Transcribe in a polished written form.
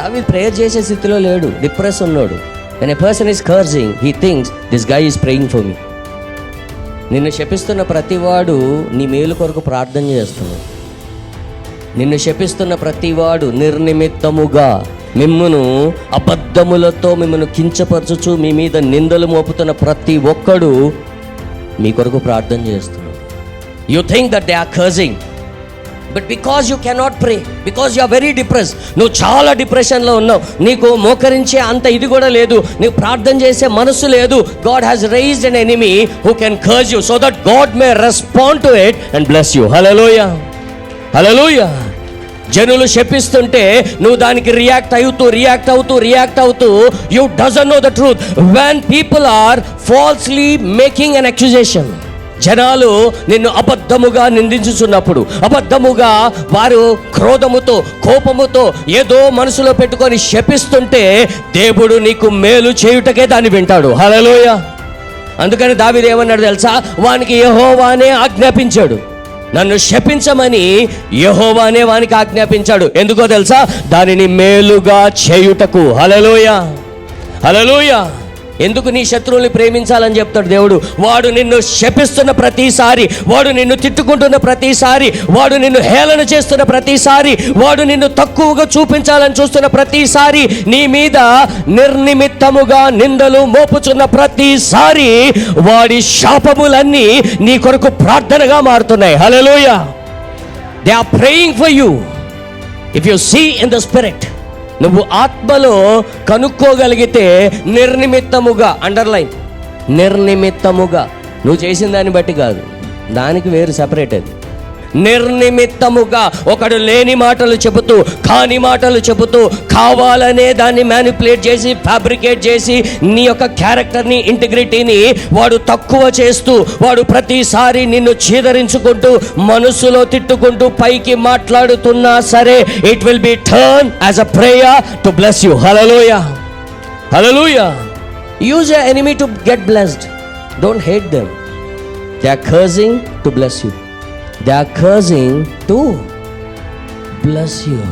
దావీదు ప్రేయర్ చేసే స్థితిలో లేడు, డిప్రెస్ ఉన్నాడు. when a person is cursing, he thinks this guy is praying for me. నిన్ను శపిస్తున్న ప్రతివాడు నీ మేలు కొరకు ప్రార్థన చేస్తున్నాడు. నిన్ను శపిస్తున్న ప్రతివాడు నిర్నిమిత్తముగా మిమ్మును అబద్ధములతో మిమ్మల్ని కించపరచుచు మీ మీద నిందలు మోపుతున్న ప్రతి ఒక్కడు మీ కొరకు ప్రార్థన చేస్తున్నాడు. You think that they are cursing, but because you cannot pray, because you are very depress. నువ్వు చాలా డిప్రెషన్లో ఉన్నావు, నీకు మోకరించే అంత ఇది కూడా లేదు, నీకు ప్రార్థన చేసే మనసు లేదు. God has raised an enemy who can curse you so that God may respond to it and bless you. Hallelujah, hallelujah. జనులు శపిస్తుంటే నువ్వు దానికి రియాక్ట్ అవుతూ you doesn't know the truth. When people are falsely making an accusation, జనాలు నిన్ను అబద్ధముగా నిందించుచున్నప్పుడు, అబద్ధముగా వారు క్రోధముతో కోపముతో ఏదో మనసులో పెట్టుకొని శపిస్తుంటే దేవుడు నీకు మేలు చేయుటకే దాన్ని వింటాడు. హల్లెలూయా. అందుకని దావీదు ఏమన్నాడు తెలుసా? వానికి యెహోవానే ఆజ్ఞాపించాడు, నన్ను శపించమని యెహోవానే వానికి ఆజ్ఞాపించాడు. ఎందుకో తెలుసా? దానిని మేలుగా చేయుటకు. హల్లెలూయా, హల్లెలూయా. ఎందుకు నీ శత్రువుల్ని ప్రేమించాలని చెప్తాడు దేవుడు? వాడు నిన్ను శపిస్తున్న ప్రతిసారి, వాడు నిన్ను తిట్టుకుంటున్న ప్రతిసారి, వాడు నిన్ను హేళన చేస్తున్న ప్రతిసారి, వాడు నిన్ను తక్కువగా చూపించాలని చూస్తున్న ప్రతిసారి, నీ మీద నిర్నిమిత్తముగా నిందలు మోపుచున్న ప్రతిసారి వాడి శాపములన్నీ నీ కొరకు ప్రార్థనగా మారుతున్నాయి. Hallelujah. They are praying for you. If you see in the spirit, నువ్వు ఆత్మలో కనుక్కోగలిగితే నిర్నిమిత్తముగా, అండర్లైన్, నిర్నిమిత్తముగా, నువ్వు చేసిన దాన్ని బట్టి కాదు, దానికి వేరు సెపరేట్. అది నిర్నిమిత్తముగా ఒకడు లేని మాటలు చెబుతూ, కాని మాటలు చెబుతూ, కావాలనే దాన్ని మ్యానిపులేట్ చేసి, ఫ్యాబ్రికేట్ చేసి నీ యొక్క క్యారెక్టర్ని, ఇంటిగ్రిటీని వాడు తక్కువ చేస్తూ, వాడు ప్రతిసారి నిన్ను చీదరించుకుంటూ, మనసులో తిట్టుకుంటూ, పైకి మాట్లాడుతున్నా సరే, it will be turn as a prayer to bless you. Hallelujah, hallelujah. Use your enemy to get blessed. Don't hate them. They are cursing to bless you. They are cursing to bless you.